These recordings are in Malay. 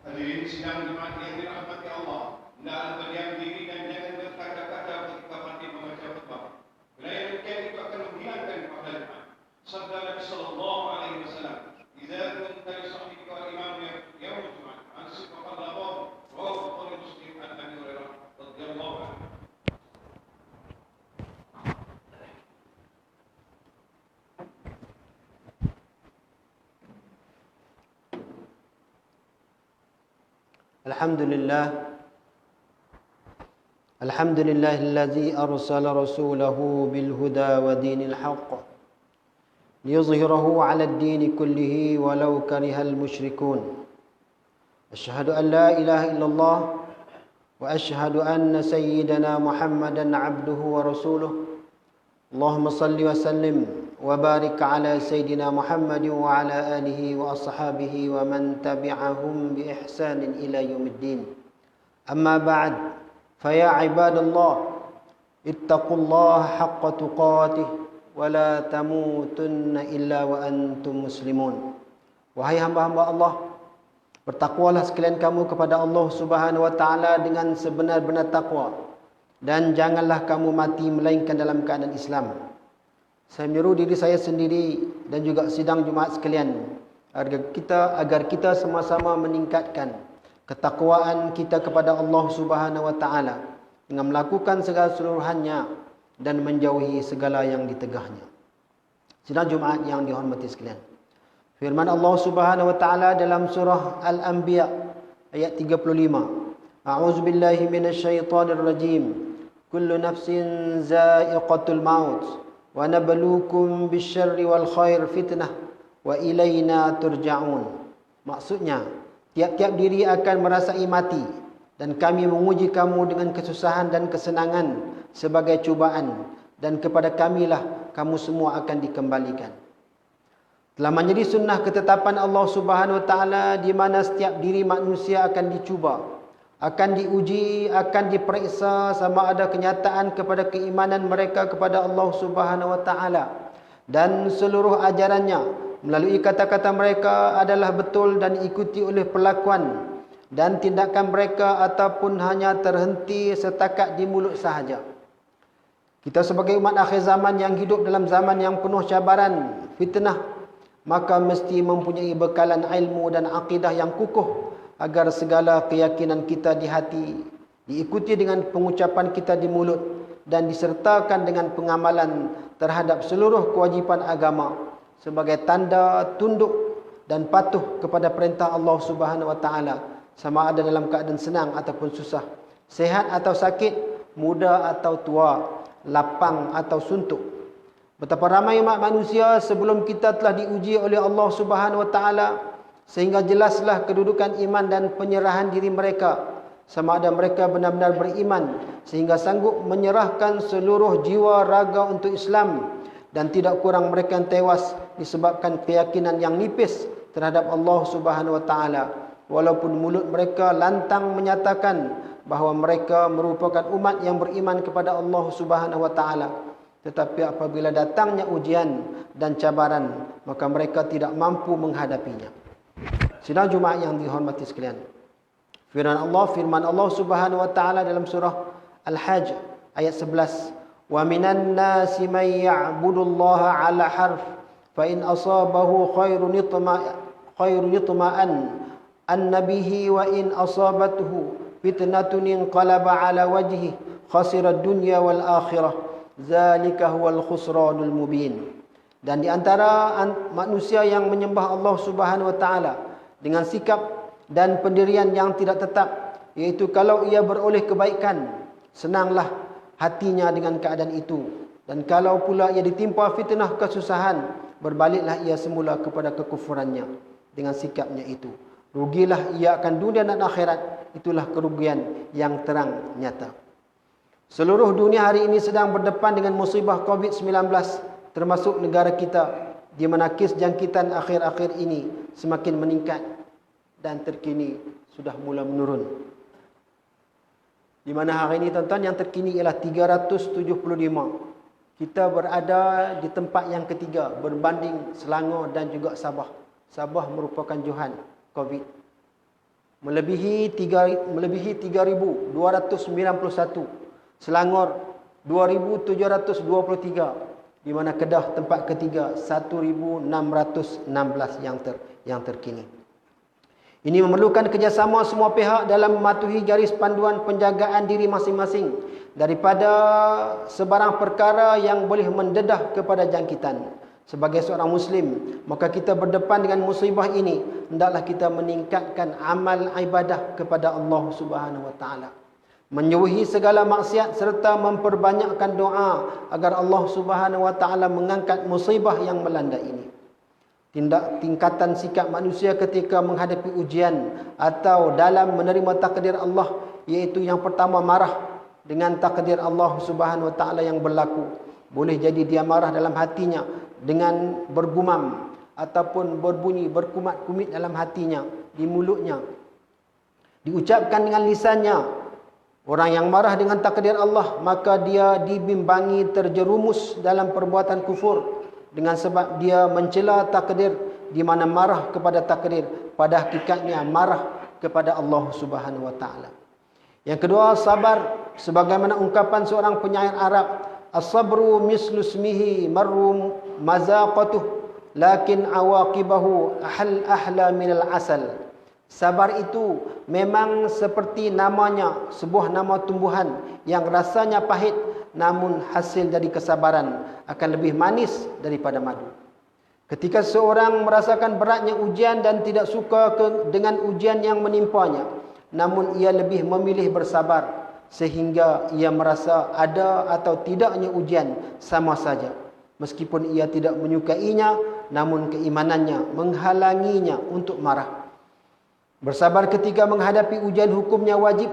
Hadirin sidang jemaat yang dirahmati Allah, hendaklah berdiam diri dan jangan berkata-kata ketika mati membaca khutbah. Bila yang demikian itu akan menghilangkan pahala iman. Sabda Nabi sallallahu alaihi wasallam, "Idza kunta yusallika al-imam yaum al-jum'ah, ansib faqad rawahu Bukhari Muslim an Abi Hurairah radhiyallahu anhu." الحمد لله الذي أرسل رسوله بالهدى ودين الحق ليظهره على الدين كله ولو كره المشركون. أشهد أن لا إله إلا الله وأشهد أن سيدنا محمدا عبده ورسوله. اللهم صل وسلم وبارك على سيدنا محمد وعلى آله وأصحابه ومن تبعهم بإحسان إلى يوم الدين. أما بعد، فيا عباد الله، اتقوا الله حق تقاته ولا تموتن إلا وأنتم مسلمون. Wahai hamba-hamba Allah, bertakwalah sekalian kamu kepada Allah Subhanahu wa taala dengan sebenar-benar takwa, dan janganlah kamu mati melainkan dalam keadaan Islam. Saya menyeru diri saya sendiri dan juga sidang Jumaat sekalian agar kita sama-sama meningkatkan ketakwaan kita kepada Allah Subhanahu wa taala dengan melakukan segala seluruhannya dan menjauhi segala yang ditegahnya. Sidang Jumaat yang dihormati sekalian, firman Allah Subhanahu wa taala dalam surah Al-Anbiya ayat 35, A'udzubillahi minasyaitonir rajim. Kullu nafsin za'iqatul maut wa nabluukum bisyarri wal khair fitnah wa ilaina turja'un. Maksudnya, tiap-tiap diri akan merasai mati, dan kami menguji kamu dengan kesusahan dan kesenangan sebagai cubaan, dan kepada kamilah kamu semua akan dikembalikan. Telah menjadi sunnah ketetapan Allah Subhanahu wa taala di mana setiap diri manusia akan dicuba akan diuji, akan diperiksa sama ada kenyataan kepada keimanan mereka kepada Allah Subhanahu wa taala dan seluruh ajarannya melalui kata-kata mereka adalah betul dan diikuti oleh perlakuan dan tindakan mereka ataupun hanya terhenti setakat di mulut sahaja. Kita sebagai umat akhir zaman yang hidup dalam zaman yang penuh cabaran, fitnah, maka mesti mempunyai bekalan ilmu dan akidah yang kukuh agar segala keyakinan kita di hati diikuti dengan pengucapan kita di mulut dan disertakan dengan pengamalan terhadap seluruh kewajipan agama sebagai tanda tunduk dan patuh kepada perintah Allah Subhanahu wa taala, sama ada dalam keadaan senang ataupun susah, sehat atau sakit, muda atau tua, lapang atau suntuk. Betapa ramai umat manusia sebelum kita telah diuji oleh Allah Subhanahu wa taala sehingga jelaslah kedudukan iman dan penyerahan diri mereka, sama ada mereka benar-benar beriman sehingga sanggup menyerahkan seluruh jiwa raga untuk Islam, dan tidak kurang mereka yang tewas disebabkan keyakinan yang nipis terhadap Allah Subhanahu wa taala, walaupun mulut mereka lantang menyatakan bahawa mereka merupakan umat yang beriman kepada Allah Subhanahu wa taala. Tetapi apabila datangnya ujian dan cabaran, maka mereka tidak mampu menghadapinya. Sidang Jumaat yang dihormati sekalian, firman Allah Subhanahu wa taala dalam surah Al-Hajj ayat 11, "Wa minan nasi may ya'budullaha 'ala harf, fa in asabahu khairun yutma'an an-nabihi wa in asabathu fitnatun inqalaba 'ala wajhihi khasira ad-dunya wal akhirah zalika huwal khusranul mubin." Dan di antara manusia yang menyembah Allah Subhanahu wa taala dengan sikap dan pendirian yang tidak tetap, iaitu kalau ia beroleh kebaikan, senanglah hatinya dengan keadaan itu, dan kalau pula ia ditimpa fitnah kesusahan, berbaliklah ia semula kepada kekufurannya dengan sikapnya itu. Rugilah ia akan dunia dan akhirat, itulah kerugian yang terang nyata. Seluruh dunia hari ini sedang berdepan dengan musibah COVID-19, termasuk negara kita, di mana kes jangkitan akhir-akhir ini semakin meningkat dan terkini sudah mula menurun. Di mana hari ini tuan-tuan yang terkini ialah 375. Kita berada di tempat yang ketiga berbanding Selangor dan juga Sabah. Sabah merupakan johan COVID. Melebihi 3,291. Selangor 2,723. Di mana Kedah tempat ketiga 1,616 yang terkini. Ini memerlukan kerjasama semua pihak dalam mematuhi garis panduan penjagaan diri masing-masing daripada sebarang perkara yang boleh mendedah kepada jangkitan. Sebagai seorang Muslim, maka kita berdepan dengan musibah ini, hendaklah kita meningkatkan amal ibadah kepada Allah Subhanahu wa taala, menjauhi segala maksiat serta memperbanyakkan doa agar Allah Subhanahu wa taala mengangkat musibah yang melanda ini. Tingkatan sikap manusia ketika menghadapi ujian atau dalam menerima takdir Allah, iaitu yang pertama marah dengan takdir Allah Subhanahu wa taala yang berlaku. Boleh jadi dia marah dalam hatinya dengan bergumam ataupun berbunyi berkumat-kumit dalam hatinya, di mulutnya, diucapkan dengan lisannya. Orang yang marah dengan takdir Allah, maka dia dibimbangi terjerumus dalam perbuatan kufur dengan sebab dia mencela takdir, di mana marah kepada takdir pada hakikatnya marah kepada Allah Subhanahu wa taala. Yang kedua, sabar, sebagaimana ungkapan seorang penyair Arab, as-sabru mislu ismihi marru mazaqatuh lakin awaqibahu ahla minal asal. Sabar itu memang seperti namanya, sebuah nama tumbuhan yang rasanya pahit, namun hasil dari kesabaran akan lebih manis daripada madu. Ketika seorang merasakan beratnya ujian dan tidak suka dengan ujian yang menimpanya, namun ia lebih memilih bersabar, sehingga ia merasa ada atau tidaknya ujian sama saja. Meskipun ia tidak menyukainya, namun keimanannya menghalanginya untuk marah. Bersabar ketika menghadapi ujian hukumnya wajib,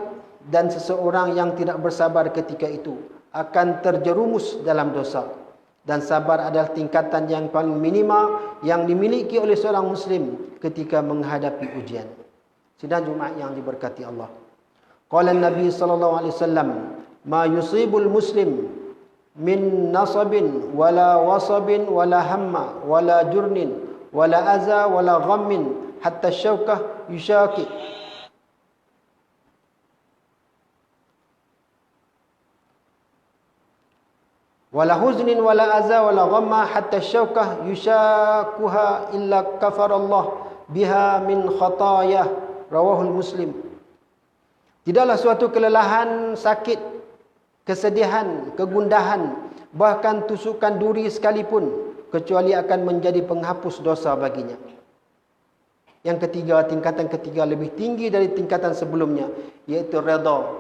dan seseorang yang tidak bersabar ketika itu akan terjerumus dalam dosa. Dan sabar adalah tingkatan yang paling minima yang dimiliki oleh seorang Muslim ketika menghadapi ujian. Sidang Jumaat yang diberkati Allah, Qala Nabi sallallahu alaihi wasallam, "Ma yusibul muslim min nasabin wala wasabin wala hamma wala jurnin wala aza wala ghammin hatta syaukah yushaki." Wala huznin wala aza wala ghamma hatta syaukah yushakuha illa kafarallah biha min khatayah. Rawahul Muslim. Tidaklah suatu kelelahan, sakit, kesedihan, kegundahan, bahkan tusukan duri sekalipun, kecuali akan menjadi penghapus dosa baginya. Yang ketiga, tingkatan ketiga lebih tinggi dari tingkatan sebelumnya, iaitu redha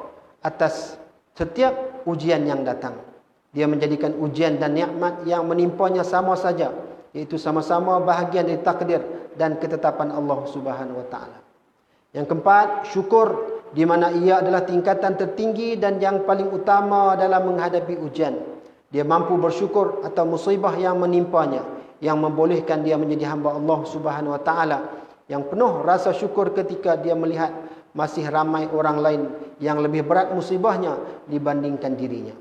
atas setiap ujian yang datang. Dia menjadikan ujian dan nikmat yang menimpanya sama saja, iaitu sama-sama bahagian dari takdir dan ketetapan Allah Subhanahu wa taala. Yang keempat, syukur, di mana ia adalah tingkatan tertinggi dan yang paling utama dalam menghadapi ujian. Dia mampu bersyukur atas musibah yang menimpanya, yang membolehkan dia menjadi hamba Allah Subhanahu wa taala, yang penuh rasa syukur ketika dia melihat masih ramai orang lain yang lebih berat musibahnya dibandingkan dirinya.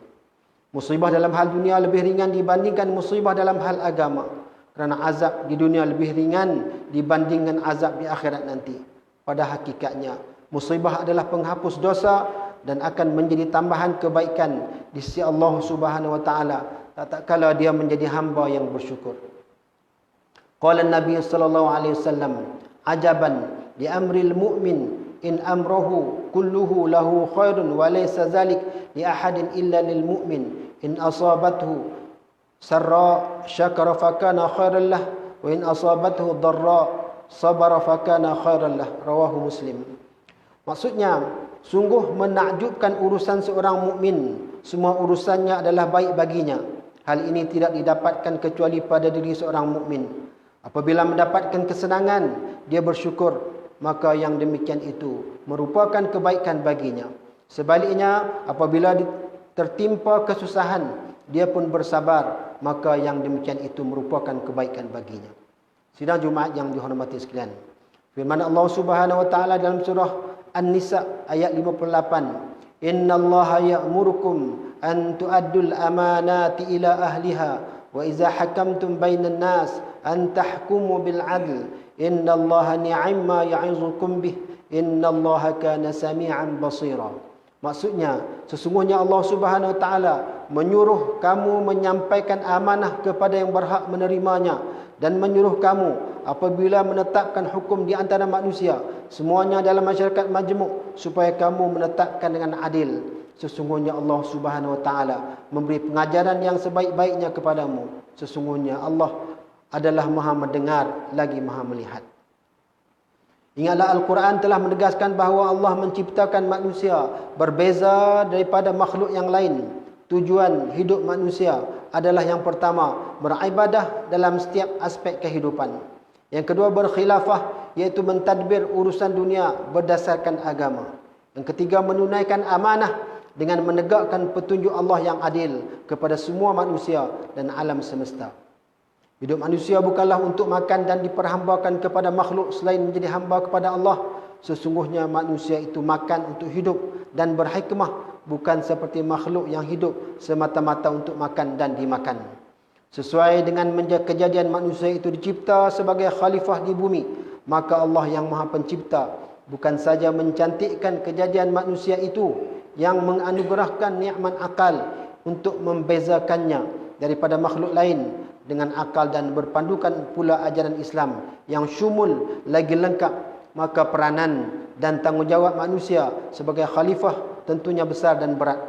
Musibah dalam hal dunia lebih ringan dibandingkan musibah dalam hal agama, kerana azab di dunia lebih ringan dibandingkan azab di akhirat nanti. Pada hakikatnya, musibah adalah penghapus dosa dan akan menjadi tambahan kebaikan di sisi Allah Subhanahu wa taala tak kala dia menjadi hamba yang bersyukur. Qala Nabi sallallahu alaihi wasallam, "Ajaban li amril mu'min in amruhu kulluhu lahu khairun wa laysa zalik li ahadin illa lil mu'min in asabathu sarra syakara fakana khairan lah wa in asabathu dharra sabara fakana khairan lah." Rawahu Muslim. Maksudnya, sungguh menakjubkan urusan seorang mukmin, semua urusannya adalah baik baginya. Hal ini tidak didapatkan kecuali pada diri seorang mukmin. Apabila mendapatkan kesenangan, dia bersyukur, maka yang demikian itu merupakan kebaikan baginya. Sebaliknya, apabila tertimpa kesusahan, dia pun bersabar, maka yang demikian itu merupakan kebaikan baginya. Sidang Jumaat yang dihormati sekalian, firman Allah Subhanahu wa taala dalam surah An-Nisa ayat 58, "Innallaha ya'murukum an tu'addul amanati ila ahliha wa idza hakamtum bainan nas an tahkumu bil 'adl innallaha ni'ma ya'izukum bih innallaha kana sami'an basira." Maksudnya, sesungguhnya Allah Subhanahu wa taala menyuruh kamu menyampaikan amanah kepada yang berhak menerimanya dan menyuruh kamu apabila menetapkan hukum di antara manusia semuanya dalam masyarakat majmuk supaya kamu menetapkan dengan adil. Sesungguhnya Allah Subhanahu wa taala memberi pengajaran yang sebaik-baiknya kepadamu. Sesungguhnya Allah adalah Maha mendengar lagi Maha melihat. Ingatlah Al-Quran telah menegaskan bahawa Allah menciptakan manusia berbeza daripada makhluk yang lain. Tujuan hidup manusia adalah yang pertama, beribadah dalam setiap aspek kehidupan. Yang kedua, berkhilafah, iaitu mentadbir urusan dunia berdasarkan agama. Yang ketiga, menunaikan amanah dengan menegakkan petunjuk Allah yang adil kepada semua manusia dan alam semesta. Hidup manusia bukanlah untuk makan dan diperhambakan kepada makhluk selain menjadi hamba kepada Allah. Sesungguhnya manusia itu makan untuk hidup dan berhikmah, bukan seperti makhluk yang hidup semata-mata untuk makan dan dimakan. Sesuai dengan kejadian manusia itu dicipta sebagai khalifah di bumi, maka Allah yang Maha Pencipta bukan saja mencantikkan kejadian manusia itu yang menganugerahkan nikmat akal untuk membezakannya daripada makhluk lain dengan akal dan berpandukan pula ajaran Islam yang syumul lagi lengkap, maka peranan dan tanggungjawab manusia sebagai khalifah tentunya besar dan berat.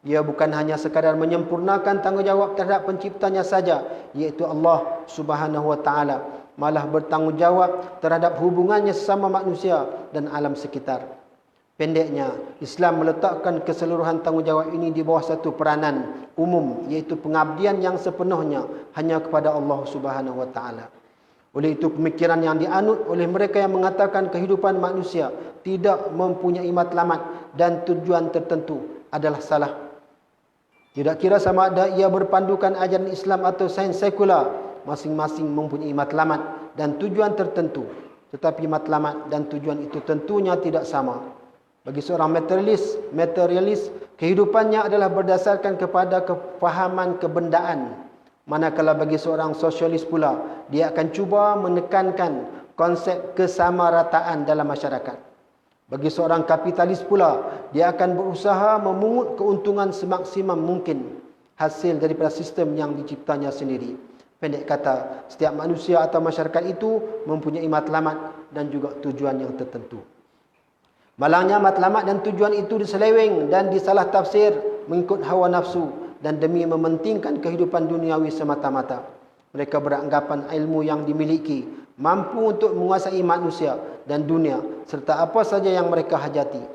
Ia bukan hanya sekadar menyempurnakan tanggungjawab terhadap penciptanya saja, iaitu Allah Subhanahu wa taala, malah bertanggungjawab terhadap hubungannya sesama manusia dan alam sekitar. Pendeknya, Islam meletakkan keseluruhan tanggungjawab ini di bawah satu peranan umum, iaitu pengabdian yang sepenuhnya hanya kepada Allah Subhanahu wa taala. Oleh itu, pemikiran yang dianut oleh mereka yang mengatakan kehidupan manusia tidak mempunyai matlamat dan tujuan tertentu adalah salah. Tidak kira sama ada ia berpandukan ajaran Islam atau sains sekular, masing-masing mempunyai matlamat dan tujuan tertentu. Tetapi matlamat dan tujuan itu tentunya tidak sama. Bagi seorang materialis, kehidupannya adalah berdasarkan kepada kefahaman kebendaan. Manakala bagi seorang sosialis pula, dia akan cuba menekankan konsep kesamarataan dalam masyarakat. Bagi seorang kapitalis pula, dia akan berusaha memungut keuntungan semaksimum mungkin hasil daripada sistem yang diciptanya sendiri. Pendek kata, setiap manusia atau masyarakat itu mempunyai matlamat dan juga tujuan yang tertentu. Malangnya matlamat dan tujuan itu diseleweng dan disalah tafsir mengikut hawa nafsu dan demi mementingkan kehidupan duniawi semata-mata. Mereka beranggapan ilmu yang dimiliki mampu untuk menguasai manusia dan dunia serta apa saja yang mereka hajati.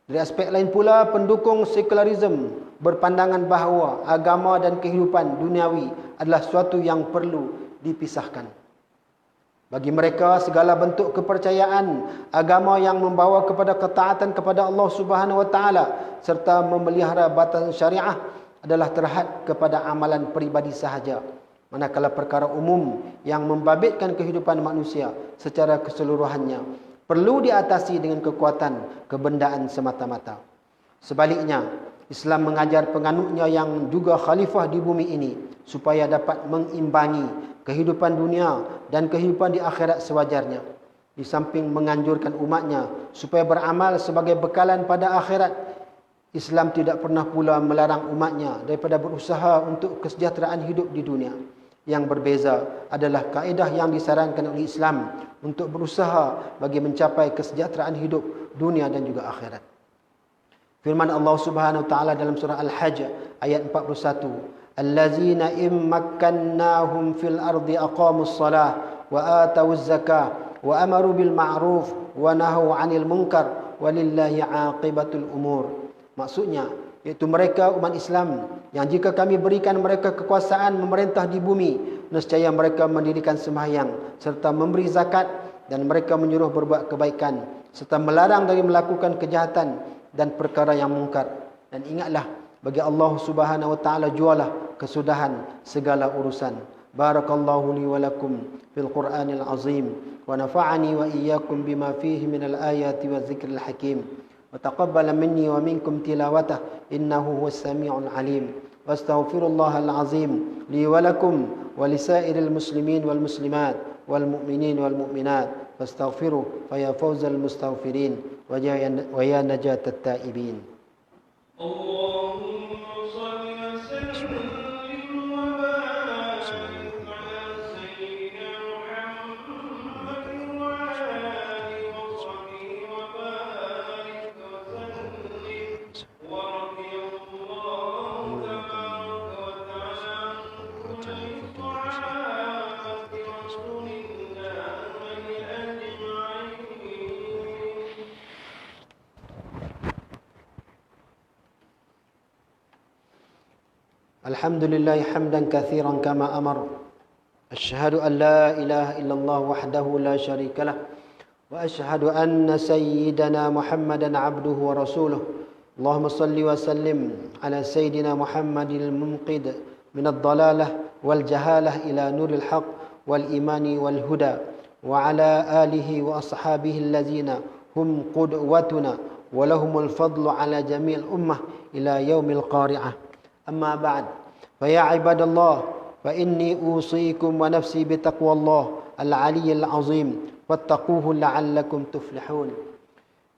Dari aspek lain pula, pendukung sekularisme berpandangan bahawa agama dan kehidupan duniawi adalah suatu yang perlu dipisahkan. Bagi mereka, segala bentuk kepercayaan agama yang membawa kepada ketaatan kepada Allah Subhanahu Wa Taala serta memelihara batasan syariah adalah terhad kepada amalan peribadi sahaja. Manakala perkara umum yang membabitkan kehidupan manusia secara keseluruhannya perlu diatasi dengan kekuatan kebendaan semata-mata. Sebaliknya, Islam mengajar penganutnya yang juga khalifah di bumi ini supaya dapat mengimbangi kehidupan dunia dan kehidupan di akhirat sewajarnya. Di samping menganjurkan umatnya supaya beramal sebagai bekalan pada akhirat, Islam tidak pernah pula melarang umatnya daripada berusaha untuk kesejahteraan hidup di dunia. Yang berbeza adalah kaedah yang disarankan oleh Islam untuk berusaha bagi mencapai kesejahteraan hidup dunia dan juga akhirat. Firman Allah Subhanahu Wa Taala dalam surah Al-Hajj ayat 41, "Allazina immakkannahum fil ardi aqamus shalah wa atawuz zakah wa amaru bil ma'ruf wa nahaw 'anil munkar walillahi 'aqibatul umur." Maksudnya, iaitu mereka umat Islam yang jika kami berikan mereka kekuasaan memerintah di bumi, nescaya mereka mendirikan sembahyang serta memberi zakat dan mereka menyuruh berbuat kebaikan serta melarang dari melakukan kejahatan dan perkara yang mungkar. Dan ingatlah, bagi Allah Subhanahu Wa Taala jualah kesudahan segala urusan. Barakallahu li wa lakum fil Qur'anil azim wa nafa'ani wa iyyakum bima fihi minal ayati wa dzikril hakim. وتقبل مني ومنكم تلاوته إنه هو السميع العليم واستغفر الله العظيم لي ولكم ولسائر المسلمين والمسلمات والمؤمنين والمؤمنات فاستغفروا فيا فوز المستغفرين ويا نجاة التائبين. اللهم صل وسلم وبارك على سيدنا محمد وعلى آله وصحبه وبارك وسلم ورضي الله تبارك وتعالى عن كل صحابة رسول الله أجمعين. الحمد لله حمدا كثيرا كما أمر. أشهد أن لا إله إلا الله وحده لا شريك له وأشهد أن سيدنا محمدا عبده ورسوله. اللهم صل وسلم على سيدنا محمد المنقذ من الضلالة والجهالة إلى نور الحق والإيمان والهدى وعلى آله وأصحابه الذين هم قدوتنا ولهم الفضل على جميع الأمة إلى يوم القارعة. أما بعد، فيا عباد الله، فإني أوصيكم ونفسي بتقوى الله العلي العظيم واتقوه لعلكم تفلحون.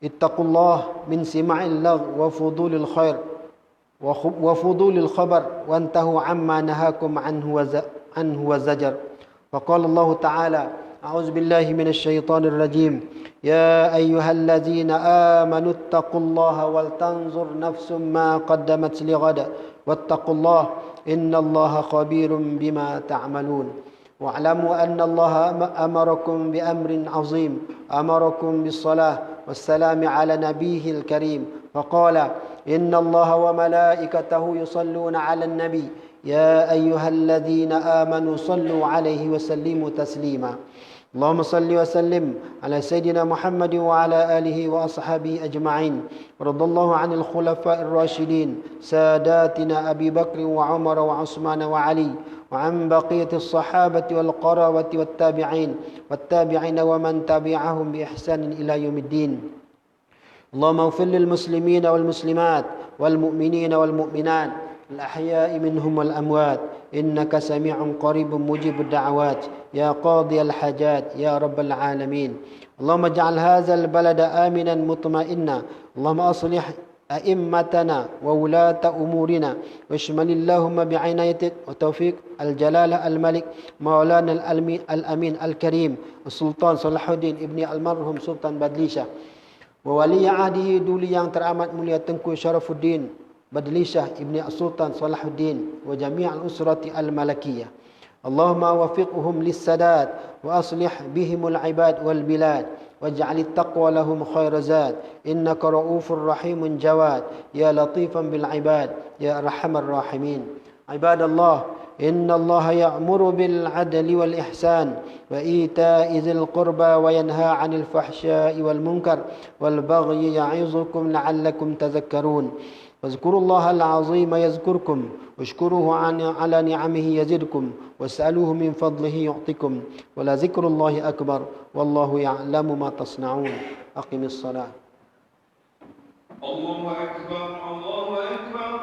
اتقوا الله من سماع اللغو وفضول الخير وفضول الخبر وانتهوا عما نهاكم عنه وزجر. فقال الله تعالى: أعوذ بالله من الشيطان الرجيم. يا أيها الذين آمنوا اتقوا الله ولتنظر نفس ما قدمت لغد واتقوا الله إن الله خبير بما تعملون. واعلموا أن الله أمركم بأمر عظيم، أمركم بالصلاة والسلام على نبيه الكريم، فقال: إن الله وملائكته يصلون على النبي يا أيها الذين آمنوا صلوا عليه وسلموا تسليما. اللهم صل وسلم على سيدنا محمد وعلى آله وأصحابه أجمعين. رضي الله عن الخلفاء الراشدين ساداتنا أبي بكر وعمر وعثمان وعلي وعن بقية الصحابة والقرابة والتابعين ومن تبعهم بإحسان إلى يوم الدين. اللهم اغفر للمسلمين والمسلمات والمؤمنين والمؤمنات الأحياء منهم والأموات إنك سميع قريب مجيب الدعوات يا قاضي الحاجات يا رب العالمين. اللهم اجعل هذا البلد آمنا مطمئنا. اللهم أصلح أئمتنا وولاة أمورنا واشمل اللهم بعنايتك وتوفيق الجلالة الملك مولانا الأمين الكريم السلطان صلاح الدين ابن المرحوم سلطان بدليشة وولي عهده دولي yang teramat mulia Tengku Syarafuddin Badlishah ibni Sultan Salahuddin wa jami' al-usrati al-malakiyah. Allahumma wafiqhum lis-sadat wa aslih bihimul ibad wal bilad waj'al at-taqwa lahum khayra zad innaka ra'ufur rahimun jawad ya latifan bil ibad ya arhamar rahimin. Ibadallah inna Allah ya'muru bil adli wal ihsan wa ita'i dzil qurba wa yanha 'anil fahsya'i wal munkar wal baghi ya'izukum la'allakum tadhakkarun. واذكروا الله العظيم يذكركم واشكروه على نعمه يزدكم واسألوه من فضله يعطكم ولذكر الله أكبر والله يعلم ما تصنعون. أقم الصلاة. الله أكبر الله